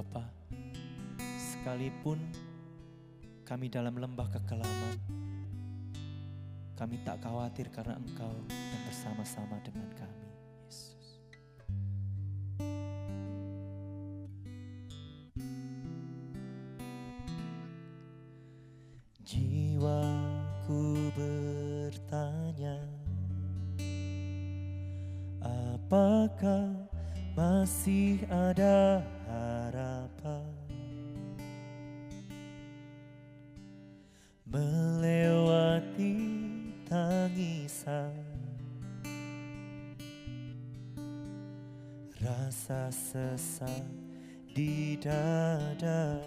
Bapa, sekalipun kami dalam lembah kekelaman, kami tak khawatir karena Engkau yang bersama-sama dengan kami, Yesus. Jiwaku bertanya, apakah masih ada harapan melewati tangisan, rasa sesak di dada.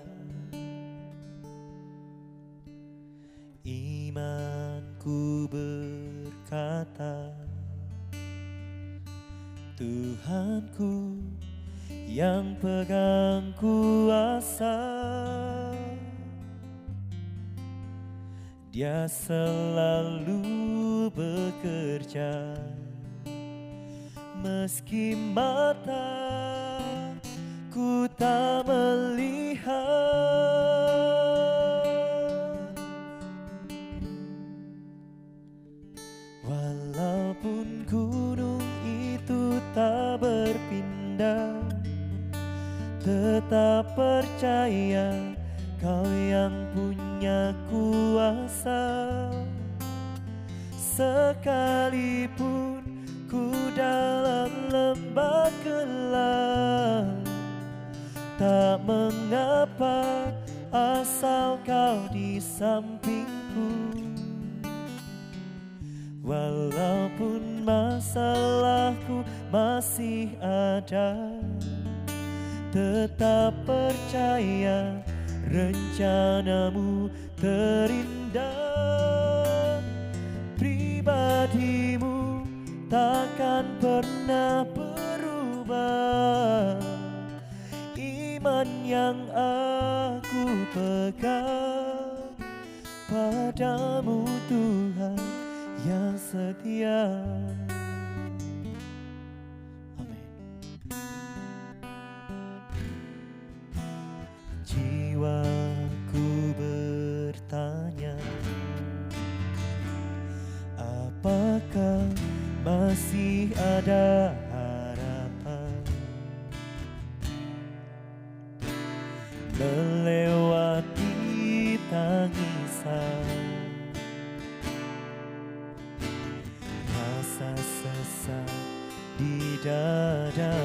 Imanku berkata, Tuhanku yang pegang kuasa, Dia selalu bekerja meski mataku tak melihat. Walaupun gunung itu tak berpindah, tetap percaya Kau yang punya kuasa. Sekalipun ku dalam lembah gelap, tak mengapa asal Kau di sampingku. Walaupun masalahku masih ada, tetap percaya rencanamu terindah. Pribadimu takkan pernah berubah. Iman yang aku pegang padamu, Tuhan yang setia. Amin. Jiwaku bertanya, apakah masih ada harapan melewati tangisan, rasa sesak di dada.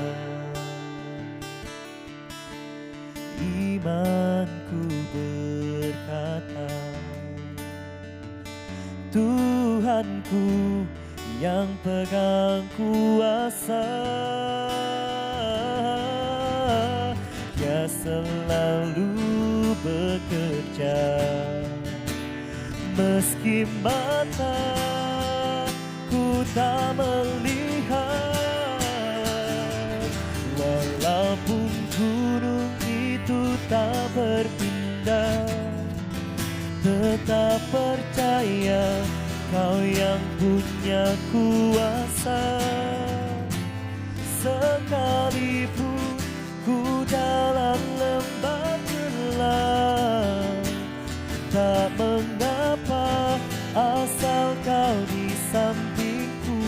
Imanku berkata, Tuhanku yang pegang kuasa, Dia selalu bekerja meski mataku tak melihat. Walaupun gunung itu tak berpindah, tetap percaya Kau yang punya kuasa. Sekalipun ku dalam lembah gelap, tak mengapa asal Kau di sampingku.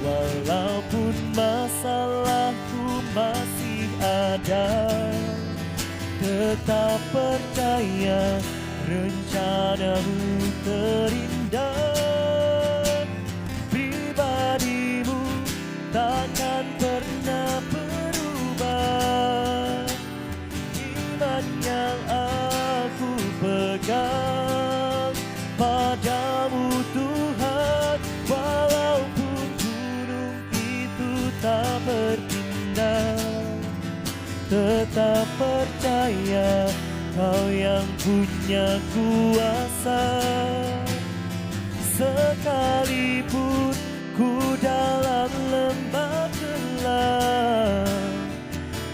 Walaupun masalahku masih ada, tetap percaya rencanamu terindah. Pribadimu takkan pernah berubah. Iman yang aku pegang padamu, Tuhan. Walaupun gunung itu tak berpindah, tetap percaya Kau yang punya kuasa. Sekalipun ku dalam lembah gelap,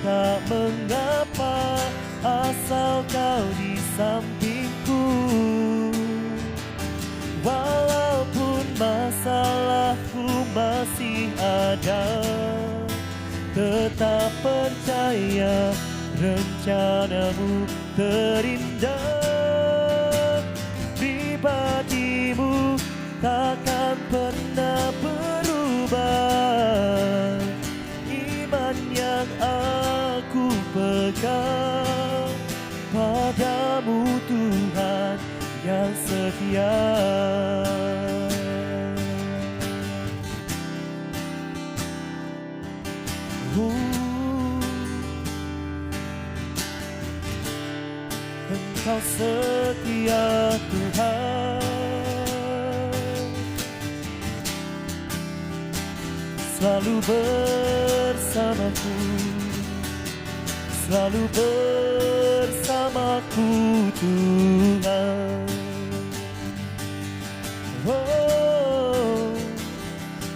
tak mengapa asal Kau di sampingku. Walaupun masalahku masih ada, tetap percaya rencanamu terindah. Pribadimu takkan pernah berubah. Iman yang aku pegang padamu Tuhan yang setia. Engkau setia Tuhan, selalu bersamaku, selalu bersamaku Tuhan. Oh,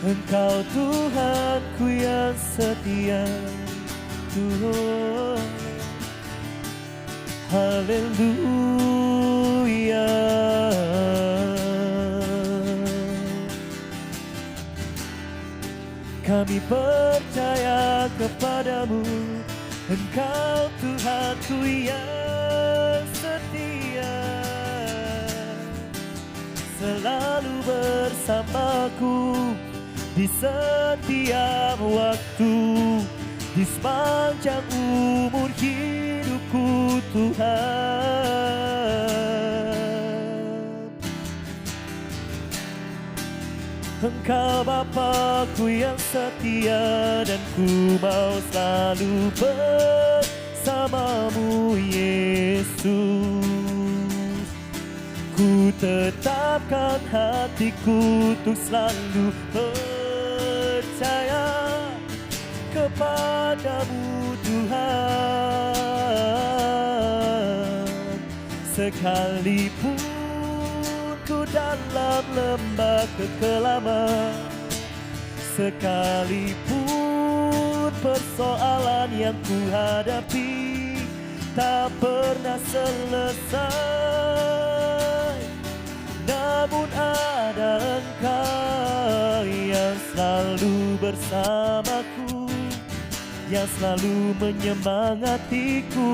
Engkau Tuhanku yang setia Tuhan. Haleluya. Kami percaya kepadamu, Engkau Tuhanku yang setia, selalu bersamaku di setiap waktu, di sepanjang umur hidupku Tuhan. Engkau Bapa-Ku yang setia, dan ku mau selalu bersamamu Yesus. Ku tetapkan hatiku untuk selalu percaya kepadamu Tuhan. Sekalipun ku dalam lembah kekelaman, sekalipun persoalan yang ku hadapi tak pernah selesai, namun ada Engkau yang selalu bersamaku, yang selalu menyemangatiku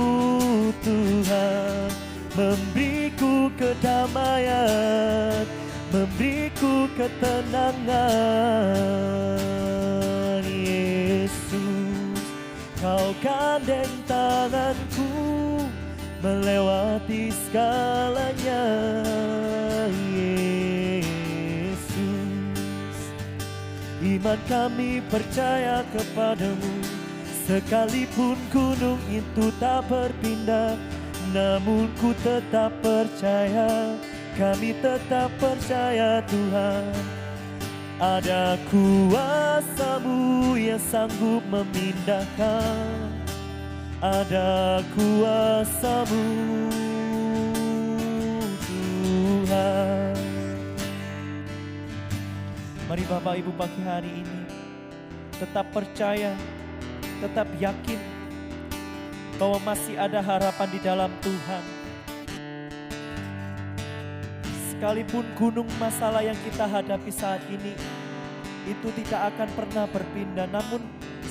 Tuhan, memberiku kedamaian, memberiku ketenangan. Yesus, Kau gandeng tanganku melewati segalanya. Yesus, iman kami percaya kepadamu. Sekalipun gunung itu tak berpindah, namun ku tetap percaya, kami tetap percaya Tuhan. Ada kuasa-Mu yang sanggup memindahkan, ada kuasa-Mu Tuhan. Mari Bapak Ibu pagi hari ini tetap percaya, tetap yakin bahwa masih ada harapan di dalam Tuhan. Sekalipun gunung masalah yang kita hadapi saat ini itu tidak akan pernah berpindah, namun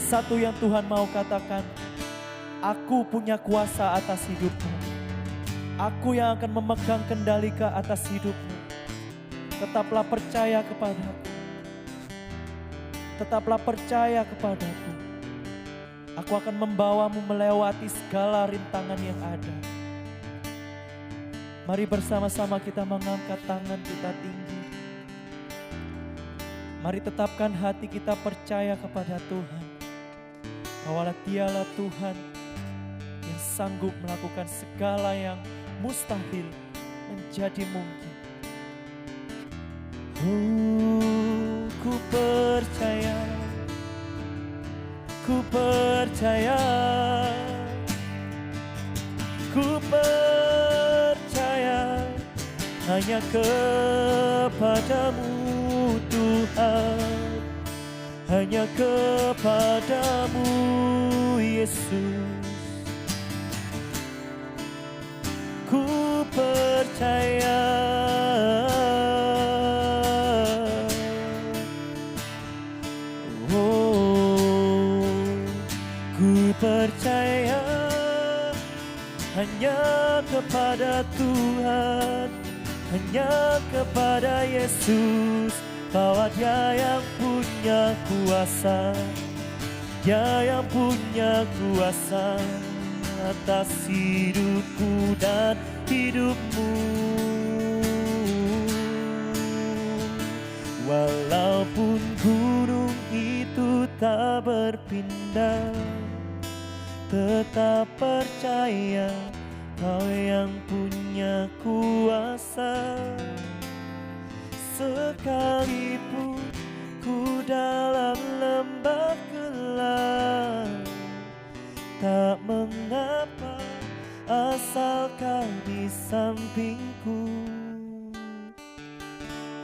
satu yang Tuhan mau katakan, aku punya kuasa atas hidupmu. Aku yang akan memegang kendali ke atas hidupmu. Tetaplah percaya kepadaku. Tetaplah percaya kepadaku. Aku akan membawamu melewati segala rintangan yang ada. Mari bersama-sama kita mengangkat tangan kita tinggi. Mari tetapkan hati kita percaya kepada Tuhan, bahwa Dialah Tuhan yang sanggup melakukan segala yang mustahil menjadi mungkin. Ku percaya, ku percaya, ku percaya hanya kepadamu Tuhan, hanya kepadamu Yesus. Ku percaya, oh percaya hanya kepada Tuhan, hanya kepada Yesus, bahwa Dia yang punya kuasa, Dia yang punya kuasa atas hidupku dan hidupmu. Walaupun gunung itu tak berpindah, tetap percaya Kau yang punya kuasa. Sekalipun ku dalam lembah gelap, tak mengapa asal Kau di sampingku.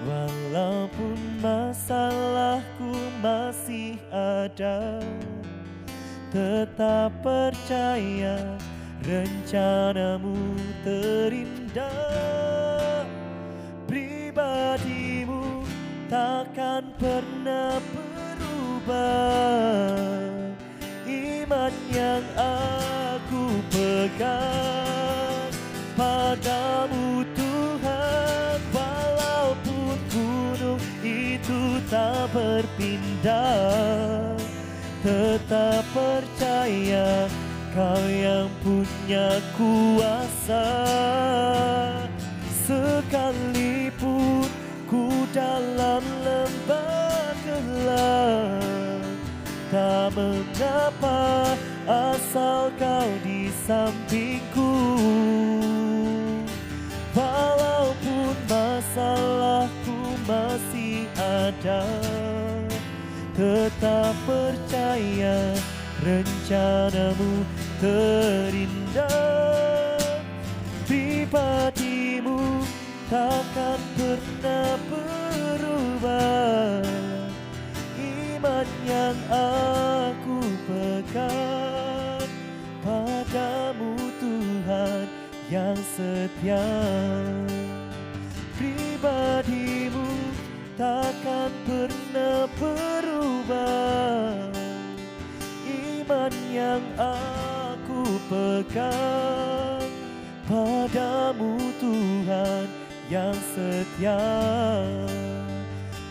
Walaupun masalahku masih ada, tetap percaya rencanamu terindah. Pribadimu takkan pernah berubah. Iman yang aku pegang padamu Tuhan, walaupun gunung itu tak berpindah, tetap percaya Kau yang punya kuasa. Sekalipun ku dalam lembah gelap, tak mengapa asal Kau di sampingku. Walaupun masalahku masih ada, tetap percaya rencanamu terindah. Pribadimu takkan pernah berubah. Iman yang aku pegang padamu Tuhan yang setia. Pribadimu takkan pernah berubah. Iman yang aku pegang padamu Tuhan yang setia.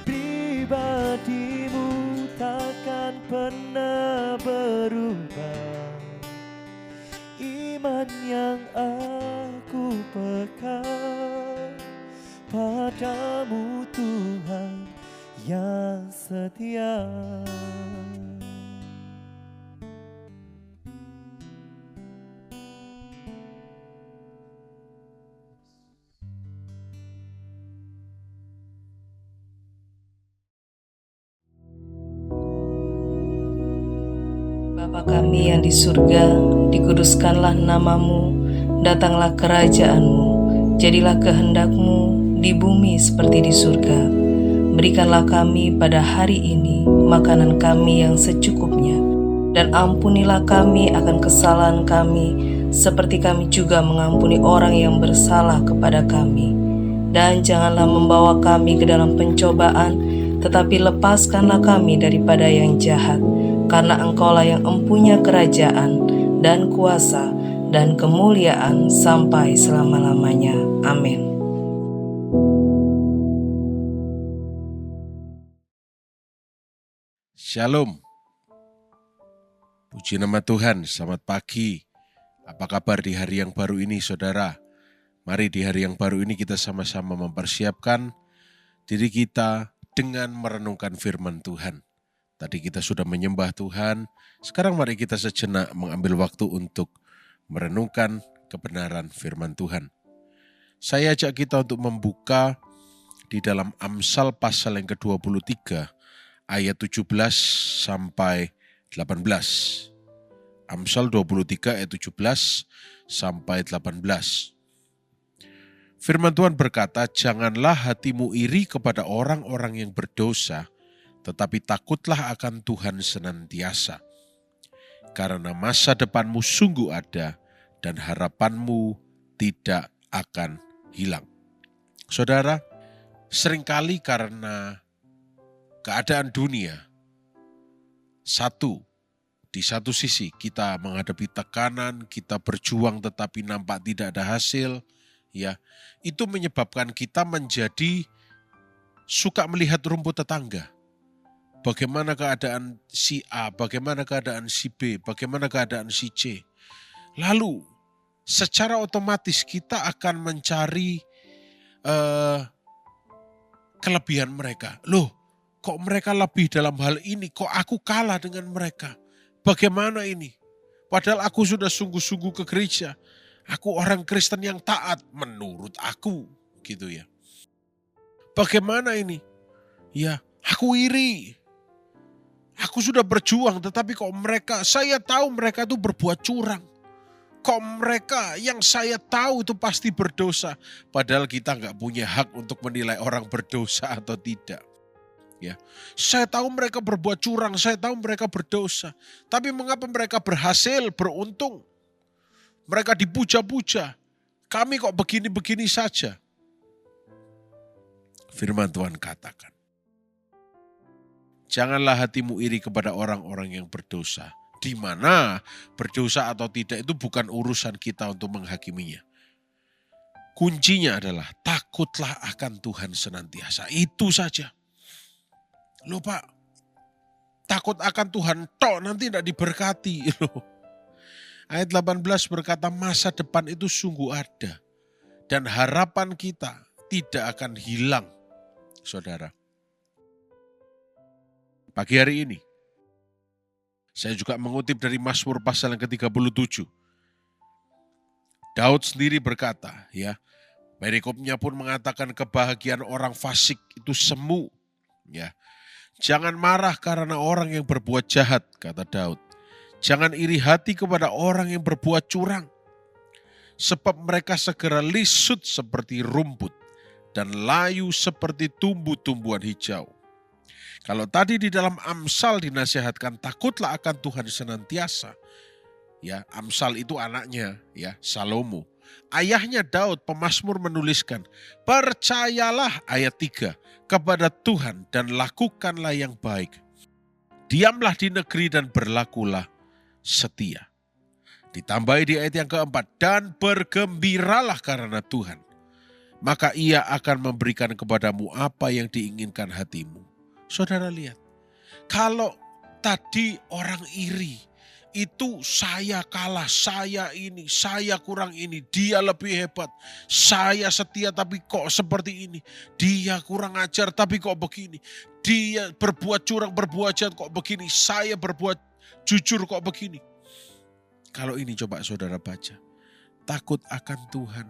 Pribadimu takkan pernah berubah. Iman yang aku pegang padamu Tuhan yang setia. Bapa kami yang di surga, dikuduskanlah namamu, datanglah kerajaanmu, jadilah kehendak-Mu di bumi seperti di surga. Berikanlah kami pada hari ini makanan kami yang secukupnya, dan ampunilah kami akan kesalahan kami, seperti kami juga mengampuni orang yang bersalah kepada kami. Dan janganlah membawa kami ke dalam pencobaan, tetapi lepaskanlah kami daripada yang jahat. Karena Engkaulah yang empunya kerajaan dan kuasa dan kemuliaan sampai selama-lamanya. Amin. Shalom. Puji nama Tuhan, selamat pagi. Apa kabar di hari yang baru ini, saudara? Mari di hari yang baru ini kita sama-sama mempersiapkan diri kita dengan merenungkan firman Tuhan. Tadi kita sudah menyembah Tuhan, sekarang mari kita sejenak mengambil waktu untuk merenungkan kebenaran firman Tuhan. Saya ajak kita untuk membuka di dalam Amsal pasal yang ke-23, ayat 17 sampai 18. Amsal 23 ayat 17 sampai 18. Firman Tuhan berkata, janganlah hatimu iri kepada orang-orang yang berdosa, tetapi takutlah akan Tuhan senantiasa. Karena masa depanmu sungguh ada dan harapanmu tidak akan hilang. Saudara, seringkali karena keadaan dunia, satu, di satu sisi kita menghadapi tekanan, kita berjuang tetapi nampak tidak ada hasil, ya. Itu menyebabkan kita menjadi suka melihat rumput tetangga. Bagaimana keadaan si A, bagaimana keadaan si B, bagaimana keadaan si C. Lalu secara otomatis kita akan mencari kelebihan mereka. Loh, kok mereka lebih dalam hal ini? Kok aku kalah dengan mereka? Bagaimana ini? Padahal aku sudah sungguh-sungguh ke gereja. Aku orang Kristen yang taat menurut aku, gitu ya. Bagaimana ini? Ya, aku iri. Aku sudah berjuang, tetapi kok mereka, saya tahu mereka itu berbuat curang. Kok mereka yang saya tahu itu pasti berdosa. Padahal kita nggak punya hak untuk menilai orang berdosa atau tidak. Ya, saya tahu mereka berbuat curang, saya tahu mereka berdosa. Tapi mengapa mereka berhasil, beruntung? Mereka dipuja-puja. Kami kok begini-begini saja. Firman Tuhan katakan, janganlah hatimu iri kepada orang-orang yang berdosa. Di mana berdosa atau tidak itu bukan urusan kita untuk menghakiminya. Kuncinya adalah takutlah akan Tuhan senantiasa. Itu saja. Loh Pak, takut akan Tuhan tok nanti tidak diberkati. Loh. Ayat 18 berkata masa depan itu sungguh ada. Dan harapan kita tidak akan hilang, saudara. Pagi hari ini, saya juga mengutip dari Mazmur pasal yang ke-37. Daud sendiri berkata, ya, perikopnya pun mengatakan kebahagiaan orang fasik itu semu. Ya, jangan marah karena orang yang berbuat jahat, kata Daud. Jangan iri hati kepada orang yang berbuat curang. Sebab mereka segera lisut seperti rumput dan layu seperti tumbuh-tumbuhan hijau. Kalau tadi di dalam Amsal dinasihatkan takutlah akan Tuhan senantiasa. Ya, Amsal itu anaknya, ya, Salomo. Ayahnya Daud pemazmur menuliskan, percayalah ayat 3 kepada Tuhan dan lakukanlah yang baik. Diamlah di negeri dan berlakulah setia. Ditambahi di ayat yang keempat, dan bergembiralah karena Tuhan. Maka ia akan memberikan kepadamu apa yang diinginkan hatimu. Saudara lihat, kalau tadi orang iri, itu saya kalah, saya ini, saya kurang ini, dia lebih hebat. Saya setia tapi kok seperti ini. Dia kurang ajar tapi kok begini. Dia berbuat curang, berbuat jahat kok begini. Saya berbuat jujur kok begini. Kalau ini coba saudara baca. Takut akan Tuhan,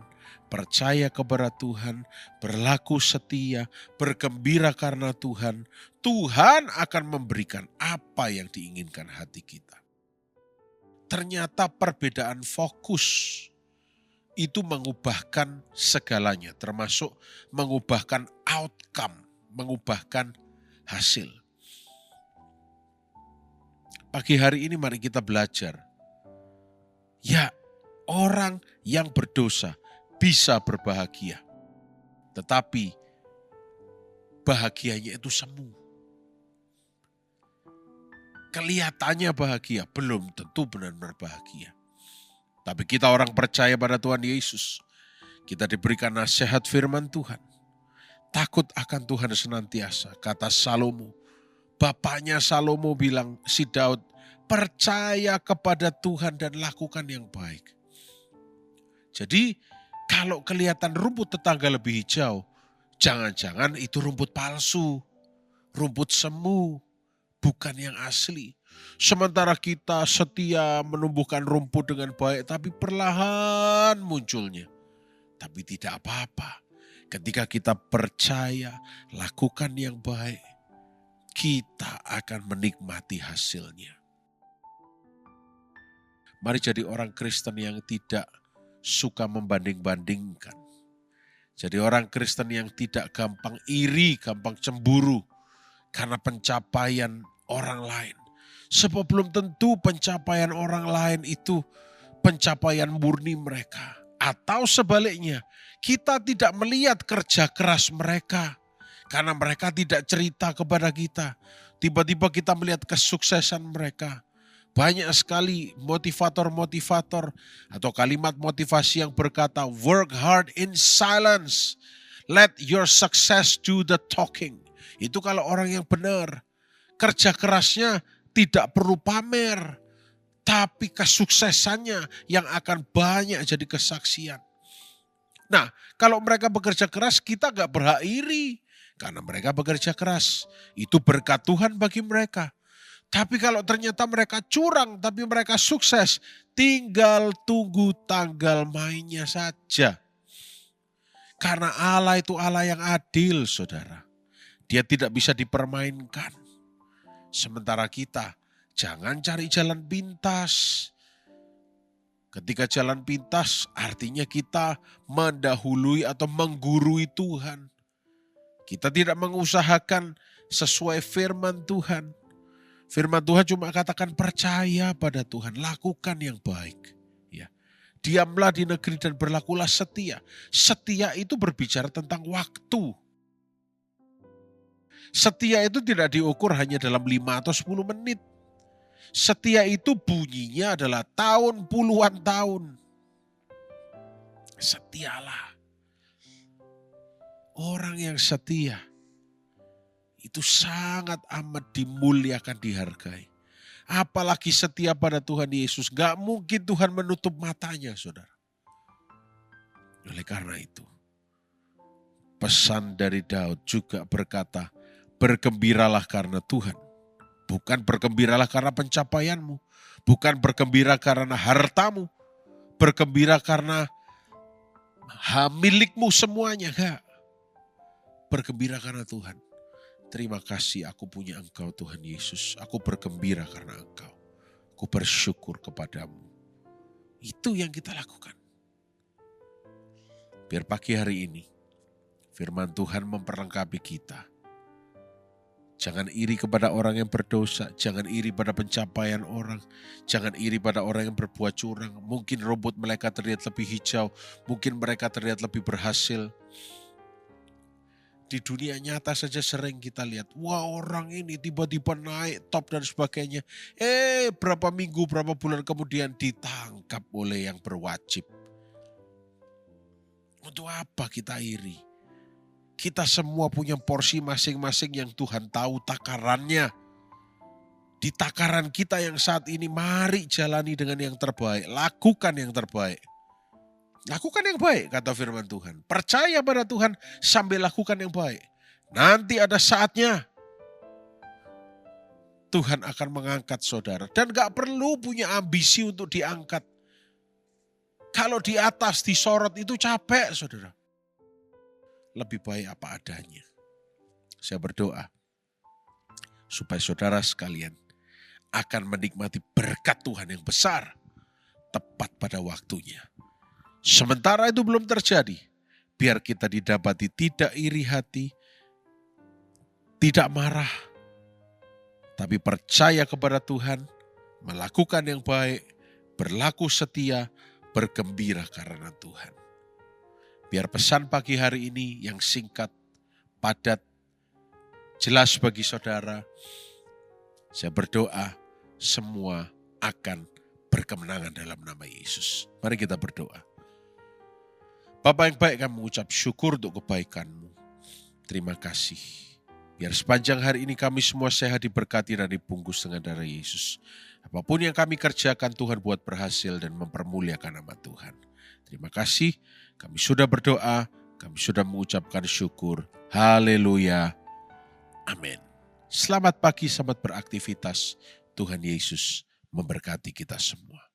percaya kepada Tuhan, berlaku setia, bergembira karena Tuhan. Tuhan akan memberikan apa yang diinginkan hati kita. Ternyata perbedaan fokus itu mengubahkan segalanya, termasuk mengubahkan outcome, mengubahkan hasil. Pagi hari ini mari kita belajar. Ya, orang yang berdosa bisa berbahagia. Tetapi bahagianya itu semu. Kelihatannya bahagia, belum tentu benar-benar bahagia. Tapi kita orang percaya pada Tuhan Yesus. Kita diberikan nasihat firman Tuhan. Takut akan Tuhan senantiasa, kata Salomo. Bapaknya Salomo bilang, si Daud, percaya kepada Tuhan dan lakukan yang baik. Jadi kalau kelihatan rumput tetangga lebih hijau, jangan-jangan itu rumput palsu, rumput semu, bukan yang asli. Sementara kita setia menumbuhkan rumput dengan baik, tapi perlahan munculnya. Tapi tidak apa-apa. Ketika kita percaya, lakukan yang baik, kita akan menikmati hasilnya. Mari jadi orang Kristen yang tidak suka membanding-bandingkan. Jadi orang Kristen yang tidak gampang iri, gampang cemburu karena pencapaian orang lain. Sebab belum tentu pencapaian orang lain itu pencapaian murni mereka. Atau sebaliknya, kita tidak melihat kerja keras mereka karena mereka tidak cerita kepada kita. Tiba-tiba kita melihat kesuksesan mereka. Banyak sekali motivator-motivator atau kalimat motivasi yang berkata, work hard in silence. Let your success do the talking. Itu kalau orang yang benar. Kerja kerasnya tidak perlu pamer. Tapi kesuksesannya yang akan banyak jadi kesaksian. Nah, kalau mereka bekerja keras, kita gak berhak iri. Karena mereka bekerja keras. Itu berkat Tuhan bagi mereka. Tapi kalau ternyata mereka curang, tapi mereka sukses, tinggal tunggu tanggal mainnya saja. Karena Allah itu Allah yang adil, saudara. Dia tidak bisa dipermainkan. Sementara kita, jangan cari jalan pintas. Ketika jalan pintas, artinya kita mendahului atau menggurui Tuhan. Kita tidak mengusahakan sesuai firman Tuhan. Firman Tuhan cuma katakan percaya pada Tuhan, lakukan yang baik. Ya. Diamlah di negeri dan berlakulah setia. Setia itu berbicara tentang waktu. Setia itu tidak diukur hanya dalam 5 atau 10 menit. Setia itu bunyinya adalah tahun puluhan tahun. Setialah. Orang yang setia itu sangat amat dimuliakan, dihargai. Apalagi setia pada Tuhan Yesus. Gak mungkin Tuhan menutup matanya, saudara. Oleh karena itu, pesan dari Daud juga berkata, bergembiralah karena Tuhan. Bukan bergembiralah karena pencapaianmu. Bukan bergembira karena hartamu. Bergembira karena milikmu semuanya. Gak. Bergembira karena Tuhan. Terima kasih aku punya Engkau Tuhan Yesus. Aku bergembira karena Engkau. Aku bersyukur kepadamu. Itu yang kita lakukan. Biar pagi hari ini firman Tuhan memperlengkapi kita. Jangan iri kepada orang yang berdosa. Jangan iri pada pencapaian orang. Jangan iri pada orang yang berbuat curang. Mungkin rumput mereka terlihat lebih hijau. Mungkin mereka terlihat lebih berhasil. Di dunia nyata saja sering kita lihat, wah orang ini tiba-tiba naik top dan sebagainya. Berapa minggu, berapa bulan kemudian ditangkap oleh yang berwajib. Untuk apa kita iri? Kita semua punya porsi masing-masing yang Tuhan tahu takarannya. Di takaran kita yang saat ini, mari jalani dengan yang terbaik. Lakukan yang terbaik. Lakukan yang baik, kata firman Tuhan. Percaya pada Tuhan sambil lakukan yang baik. Nanti ada saatnya Tuhan akan mengangkat saudara. Dan gak perlu punya ambisi untuk diangkat. Kalau di atas disorot itu capek, saudara. Lebih baik apa adanya. Saya berdoa supaya saudara sekalian akan menikmati berkat Tuhan yang besar tepat pada waktunya. Sementara itu belum terjadi, biar kita didapati tidak iri hati, tidak marah, tapi percaya kepada Tuhan, melakukan yang baik, berlaku setia, bergembira karena Tuhan. Biar pesan pagi hari ini yang singkat, padat, jelas bagi saudara, saya berdoa semua akan berkemenangan dalam nama Yesus. Mari kita berdoa. Bapa yang baik, kami mengucap syukur untuk kebaikan-Mu. Terima kasih. Biar sepanjang hari ini kami semua sehat, diberkati dan dibungkus dengan darah Yesus. Apapun yang kami kerjakan, Tuhan buat berhasil dan mempermuliakan nama Tuhan. Terima kasih. Kami sudah berdoa, kami sudah mengucapkan syukur. Haleluya. Amin. Selamat pagi, selamat beraktivitas. Tuhan Yesus memberkati kita semua.